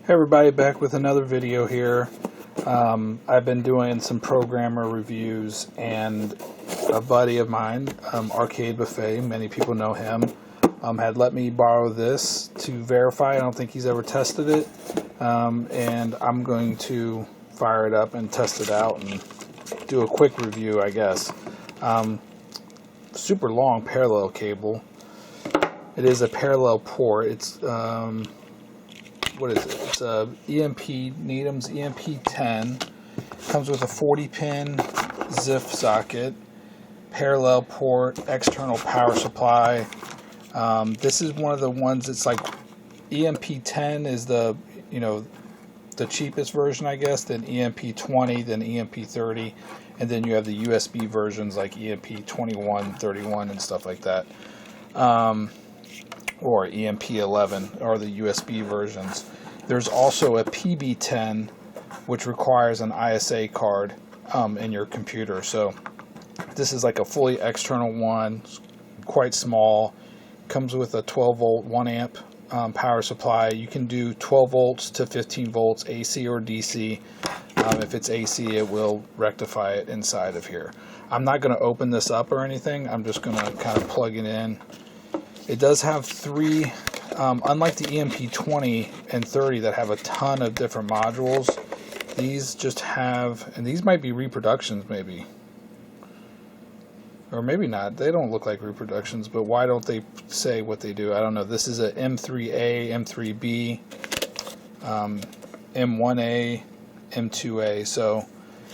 Hey everybody, back with another video here. I've been doing some programmer reviews, and a buddy of mine, Arcade Buffet, many people know him, had let me borrow this to verify. I don't think he's ever tested it, and I'm going to fire it up and test it out and do a quick review, I guess. Super long parallel cable. It is a parallel port. It's what is it? It's a Needham's EMP-10. Comes with a 40-pin ZIF socket, parallel port, external power supply. This is one of the ones that's like EMP-10 is the the cheapest version, I guess. Then EMP-20, then EMP-30, and then you have the USB versions like EMP-21, 31, and stuff like that. Or EMP-11 are the USB versions. There's also a PB-10, which requires an ISA card in your computer. So this is like a fully external one, quite small. Comes with a 12-volt, 1 amp power supply. You can do 12 volts to 15 volts, AC or DC. If it's AC, it will rectify it inside of here. I'm not going to open this up or anything. I'm just going to kind of plug it in. It does have three, unlike the EMP-20 and 30 that have a ton of different modules, these just have, and these might be reproductions maybe, or maybe not. They don't look like reproductions, but why don't they say what they do? I don't know. This is a M3A, M3B, M1A, M2A, so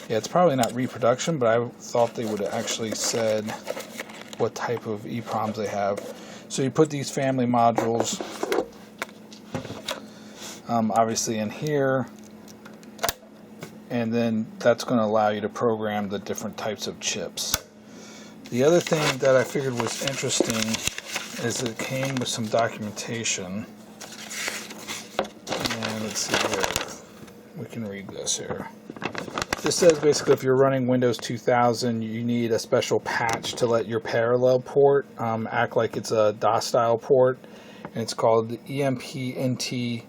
yeah, it's probably not reproduction, but I thought they would have actually said what type of EEPROMs they have. So you put these family modules obviously in here, and then that's going to allow you to program the different types of chips. The other thing that I figured was interesting is it came with some documentation. And let's see here. We can read this here. This says basically if you're running Windows 2000, you need a special patch to let your parallel port act like it's a DOS style port, and it's called EMP-10.exe,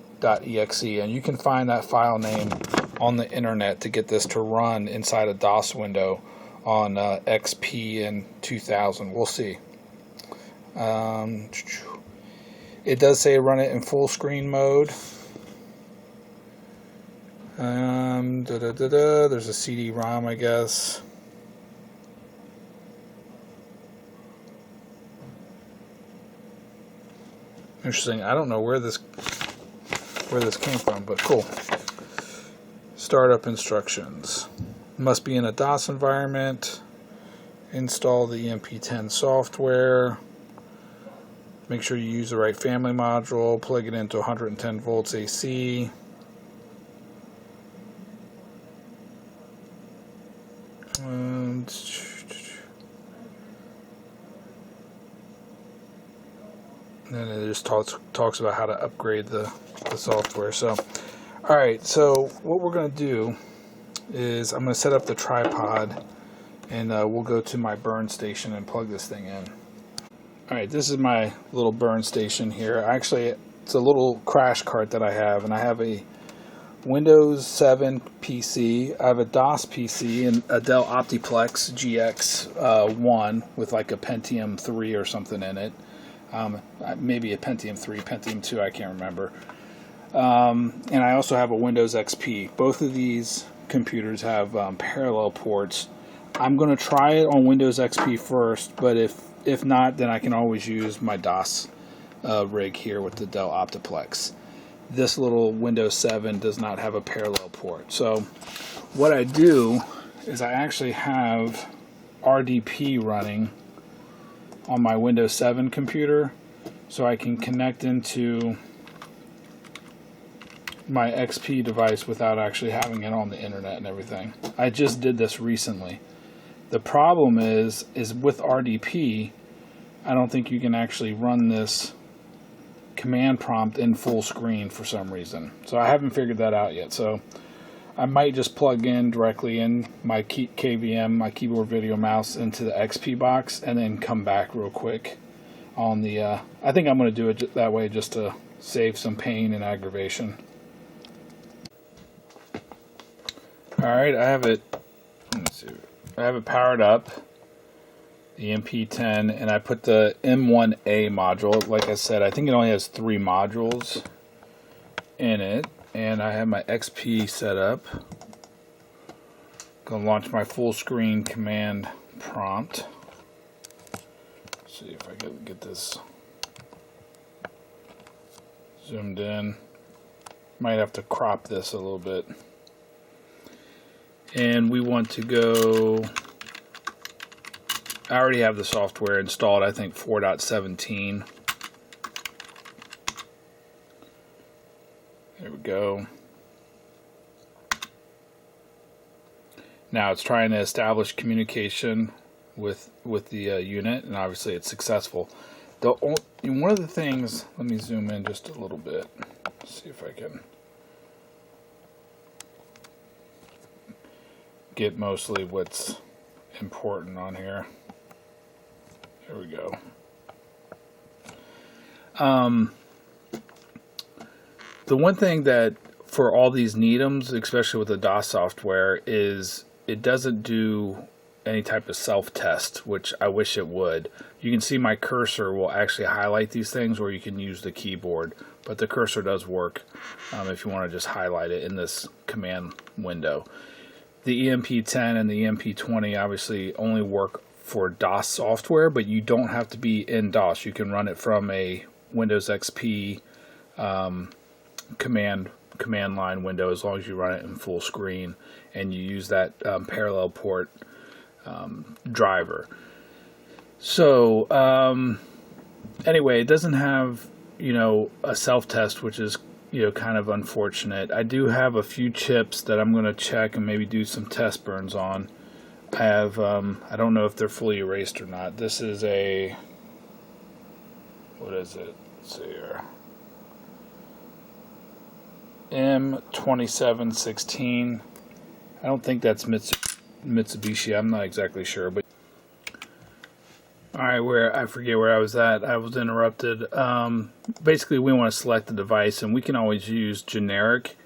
and you can find that file name on the internet to get this to run inside a DOS window on XP and 2000. We'll see. It does say run it in full screen mode. There's a CD-ROM, I guess. Interesting. I don't know where this came from, but cool. Startup instructions. Must be in a DOS environment. Install the EMP-10 software. Make sure you use the right family module. Plug it into 110 volts AC. And then it just talks about how to upgrade the software. So, alright, so what we're going to do is I'm going to set up the tripod, and we'll go to my burn station and plug this thing in. Alright, this is my little burn station here. Actually, it's a little crash cart that I have, and I have a Windows 7 PC, I have a DOS PC, and a Dell Optiplex GX1 with like a Pentium 3 or something in it. Maybe a Pentium 3, Pentium 2, I can't remember. And I also have a Windows XP. Both of these computers have parallel ports. I'm going to try it on Windows XP first, but if not, then I can always use my DOS rig here with the Dell Optiplex. This little Windows 7 does not have a parallel port. So what I do is I actually have RDP running on my Windows 7 computer, so I can connect into my XP device without actually having it on the internet and everything. I just did this recently. The problem is with RDP, I don't think you can actually run this command prompt in full screen for some reason. So I haven't figured that out yet. So I might just plug in directly in my KVM, my keyboard video mouse, into the XP box, and then come back real quick on the I think I'm going to do it that way just to save some pain and aggravation. Alright, I have it, let's see, I have it powered up, the EMP-10, and I put the M1A module. Like I said, I think it only has 3 modules in it, and I have my XP set up. Gonna launch my full screen command prompt. Let's see if I can get this zoomed in. Might have to crop this a little bit. And we want to go, I already have the software installed, I think 4.17. There we go. Now it's trying to establish communication with the unit, and obviously it's successful. One of the things, let me zoom in just a little bit, see if I can get mostly what's important on here. There we go. The one thing that for all these Needhams, especially with the DOS software, is it doesn't do any type of self-test, which I wish it would. You can see my cursor will actually highlight these things, or you can use the keyboard, but the cursor does work if you want to just highlight it in this command window. The EMP-10 and the EMP-20 obviously only work for DOS software, but you don't have to be in DOS. You can run it from a Windows XP command line window, as long as you run it in full screen and you use that parallel port driver. So anyway, it doesn't have, you know, a self-test, which is, you know, kind of unfortunate. I do have a few chips that I'm going to check and maybe do some test burns on. I have, I don't know if they're fully erased or not. This is a, what is it? Let's see here. M2716. I don't think that's Mitsubishi. I'm not exactly sure, but alright, I forget where I was at. I was interrupted. Basically, we want to select the device, and we can always use generic.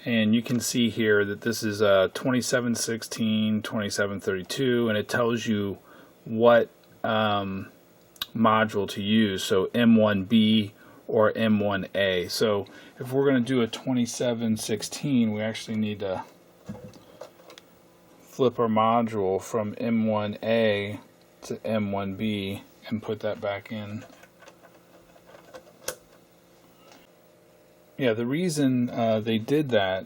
And you can see here that this is a 2716, 2732, and it tells you what module to use. So M1B or M1A. So if we're going to do a 2716, we actually need to flip our module from M1A to M1B and put that back in. Yeah, the reason they did that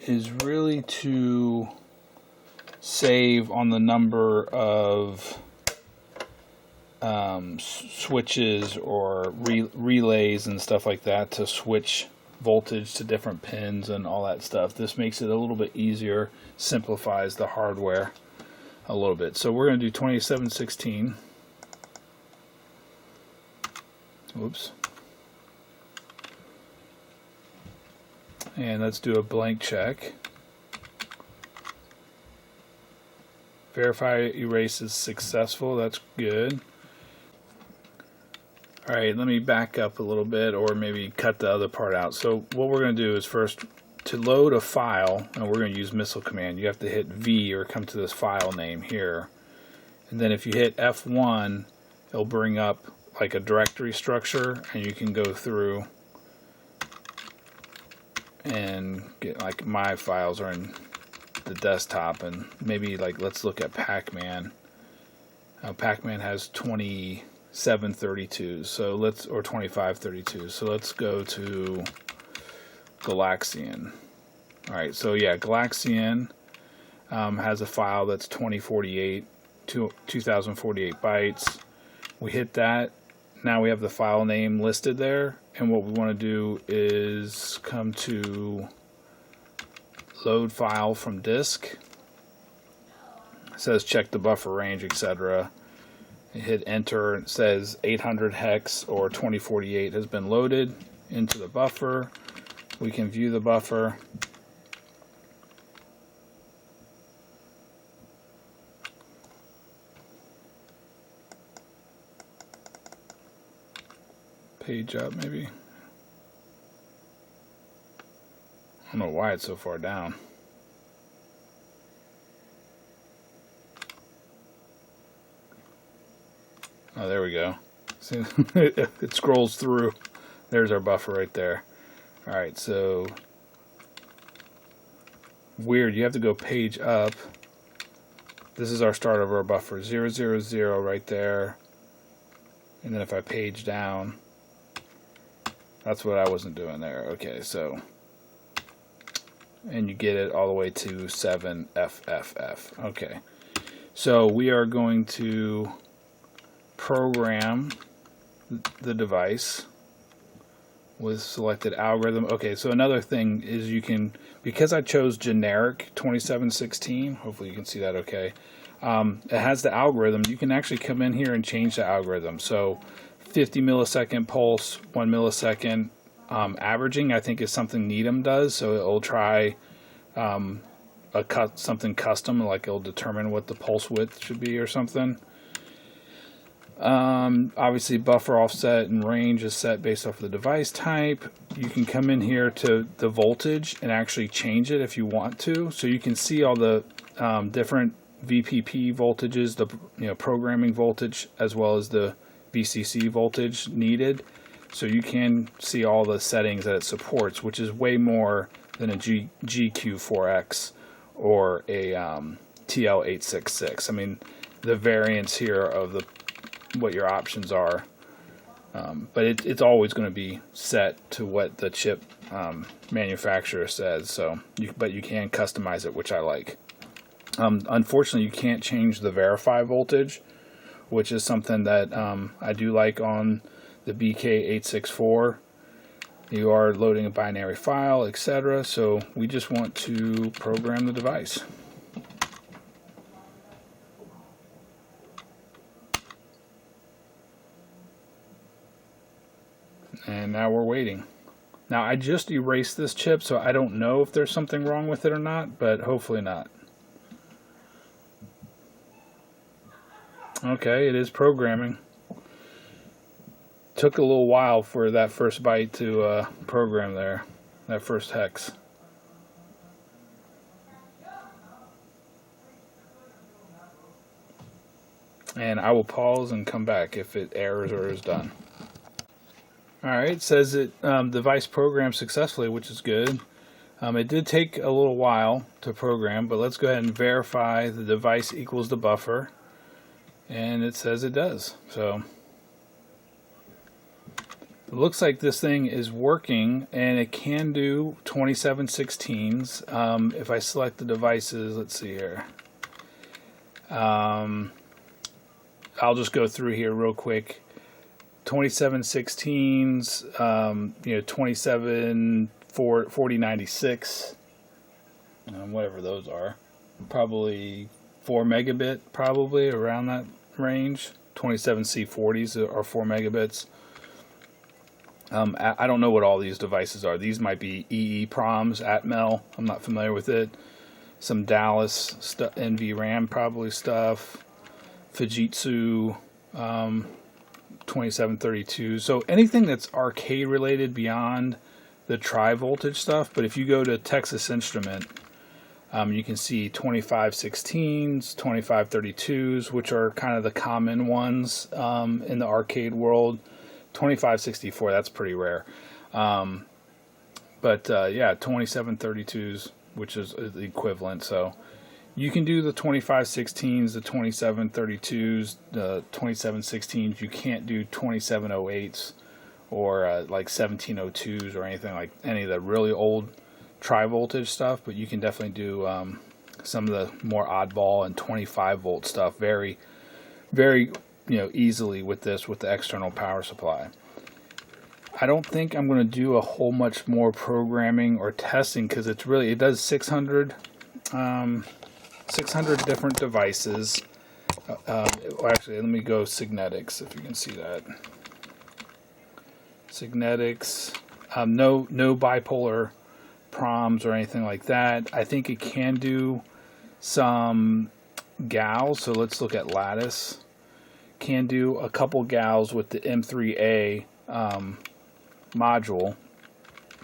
is really to save on the number of switches or relays and stuff like that to switch voltage to different pins and all that stuff. This makes it a little bit easier, simplifies the hardware a little bit. So we're going to do 2716. Whoops. And let's do a blank check. Verify erase is successful. That's good. Alright, let me back up a little bit, or maybe cut the other part out. So what we're going to do is first, to load a file, and we're going to use missile command, you have to hit V or come to this file name here. And then if you hit F1, it'll bring up like a directory structure, and you can go through and get, like, my files are in the desktop, and maybe, like, let's look at Pac-Man. Pac-Man has 2732, so let's, or 2532, so let's go to Galaxian. Alright, so yeah, Galaxian has a file that's 2048 bytes. We hit that. Now we have the file name listed there, and what we want to do is come to load file from disk. It says check the buffer range, etc. Hit enter, and it says 800 hex or 2048 has been loaded into the buffer. We can view the buffer. Page up, maybe. I don't know why it's so far down. Oh, there we go. See, it scrolls through. There's our buffer right there. All right, so weird. You have to go page up. This is our start of our buffer. 000 right there. And then if I page down, that's what I wasn't doing there. Okay, so, and you get it all the way to 7FFF. Okay, so we are going to program the device with selected algorithm. Okay, so another thing is you can, because I chose generic 2716, hopefully you can see that okay. It has the algorithm. You can actually come in here and change the algorithm. So 50 millisecond pulse, 1 millisecond. Averaging, I think, is something Needham does. So it'll try something custom, like it'll determine what the pulse width should be or something. Obviously buffer offset and range is set based off of the device type. You can come in here to the voltage and actually change it if you want to. So you can see all the different VPP voltages, the programming voltage, as well as the VCC voltage needed. So you can see all the settings that it supports, which is way more than a GQ4X or a TL866. I mean, the variance here of what your options are, but it's always going to be set to what the chip manufacturer says. So, but you can customize it, which I like. Unfortunately, you can't change the verify voltage, which is something that I do like on the BK864. You are loading a binary file, etc. So we just want to program the device. And now we're waiting. Now I just erased this chip, so I don't know if there's something wrong with it or not, but hopefully not. Okay, it is programming. Took a little while for that first byte to program there, that first hex. And I will pause and come back if it errors or is done. Alright, it says it device programmed successfully, which is good. It did take a little while to program, but let's go ahead and verify the device equals the buffer. And it says it does. So it looks like this thing is working, and it can do 2716s. If I select the devices, let's see here. I'll just go through here real quick. 2716s, 27 4096, whatever those are, probably 4 megabit, probably around that range. 27C40s are 4 megabits. I don't know what all these devices are. These might be EEPROMs, Atmel. I'm not familiar with it. Some Dallas NVRAM probably stuff. Fujitsu 2732. So anything that's arcade related beyond the tri-voltage stuff. But if you go to Texas Instrument, you can see 2516s, 2532s, which are kind of the common ones in the arcade world. 2564, that's pretty rare. Yeah, 2732s, which is the equivalent. So you can do the 2516s, the 2732s, the 2716s. You can't do 2708s or like 1702s or anything like any of the really old tri-voltage stuff, but you can definitely do some of the more oddball and 25 volt stuff very, very easily with this, with the external power supply. I don't think I'm going to do a whole much more programming or testing, because it does 600 different devices. Actually, let me go Signetics, if you can see that. Signetics, no bipolar proms or anything like that. I think it can do some gals, so let's look at Lattice. Can do a couple gals with the M3A module,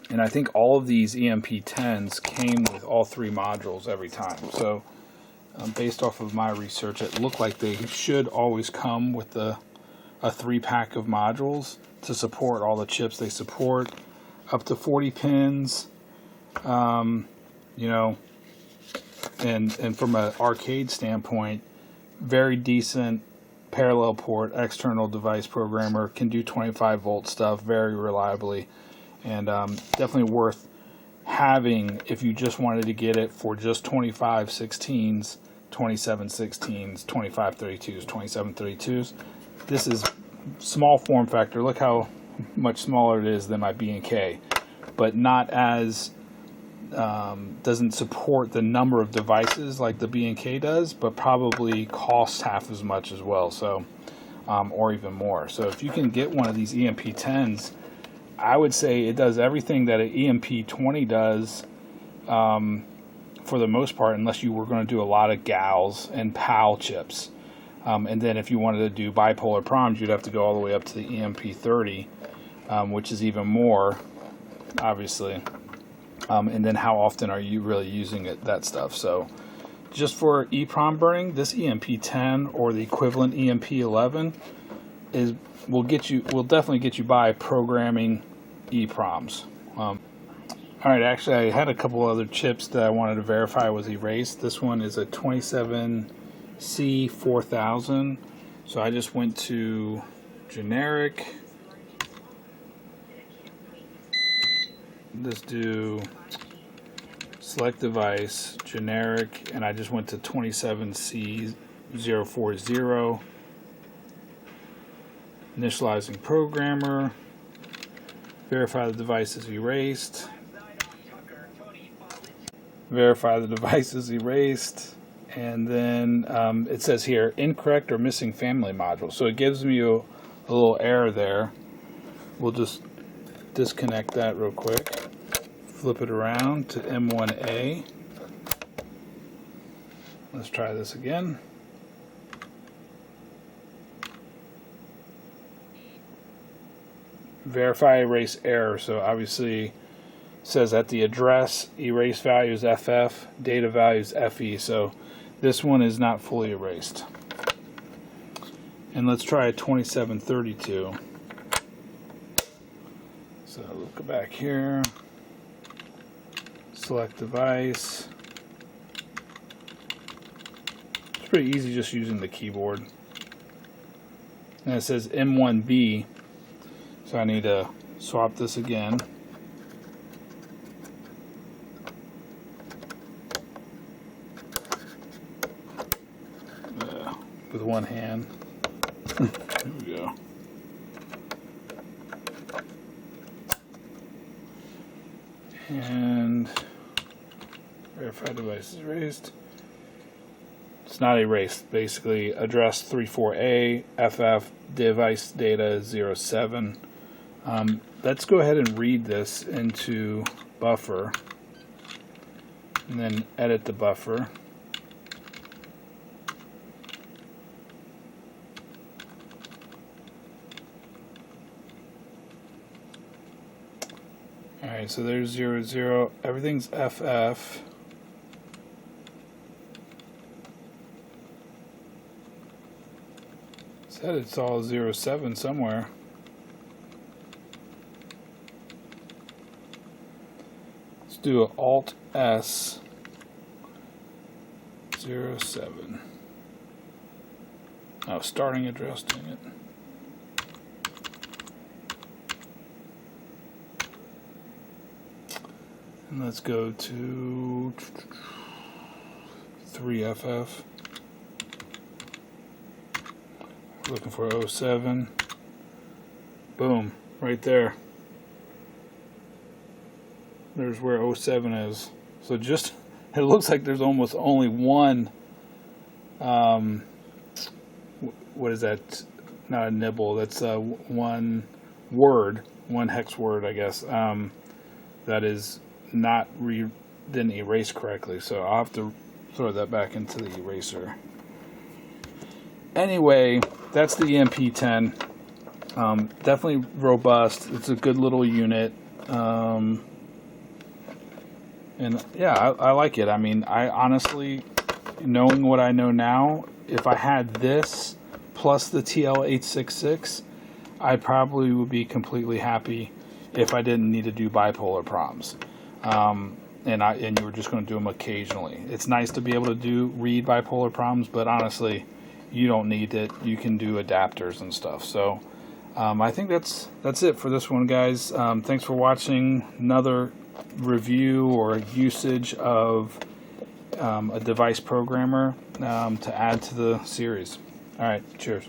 and I think all of these EMP-10s came with all three modules every time. So based off of my research, it looked like they should always come with the a 3-pack of modules to support all the chips they support, up to 40 pins, you know, and from an arcade standpoint, very decent parallel port, external device programmer, can do 25 volt stuff very reliably, and definitely worth having if you just wanted to get it for just 25 16s, 27 16s, 25 32s, 27 32s. This is small form factor. Look how much smaller it is than my B&K, but not as doesn't support the number of devices like the B&K does, but probably costs half as much as well, so or even more. So if you can get one of these EMP-10s, I would say it does everything that an EMP-20 does for the most part, unless you were going to do a lot of GALs and PAL chips. And then if you wanted to do bipolar proms, you'd have to go all the way up to the EMP-30, which is even more, obviously. And then how often are you really using it, that stuff. So just for EEPROM burning, this EMP-10 or the equivalent EMP-11 will definitely get you by programming EEPROMs. Alright, actually I had a couple other chips that I wanted to verify was erased. This one is a 27C4000. So I just went to generic. Let's do select device, generic, and I just went to 27C040. Initializing programmer. Verify the device is erased. Verify the device is erased. And then it says here, incorrect or missing family module. So it gives me a little error there. We'll just disconnect that real quick. Flip it around to M1A. Let's try this again. Verify erase error. So obviously it says at the address erase value is FF, data value is FE. So this one is not fully erased. And let's try a 2732. So we'll go back here. Select device. It's pretty easy just using the keyboard. And it says M1B. So I need to swap this again. With one hand. There we go. And verify device is erased. It's not erased. Basically, address 34A, FF, device data 07. Let's go ahead and read this into buffer, and then edit the buffer. Alright, so there's 00. Everything's FF. Said it's all 07 somewhere. Let's do an Alt S 07. Oh, starting address, dang it. And let's go to 3FF. Looking for 07. Boom, right there. There's where 07 is. So just, it looks like there's almost only one, what is that? Not a nibble, that's one word, one hex word, I guess, that is not didn't erase correctly, so I'll have to throw that back into the eraser. Anyway, that's the EMP-10. Definitely robust. It's a good little unit, and yeah, I like it. I mean, I honestly, knowing what I know now, if I had this plus the TL866, I probably would be completely happy if I didn't need to do bipolar proms. And you were just going to do them occasionally. It's nice to be able to read bipolar proms, but honestly, you don't need it. You can do adapters and stuff. So I think that's it for this one, guys. Thanks for watching another review or usage of a device programmer to add to the series. All right, cheers.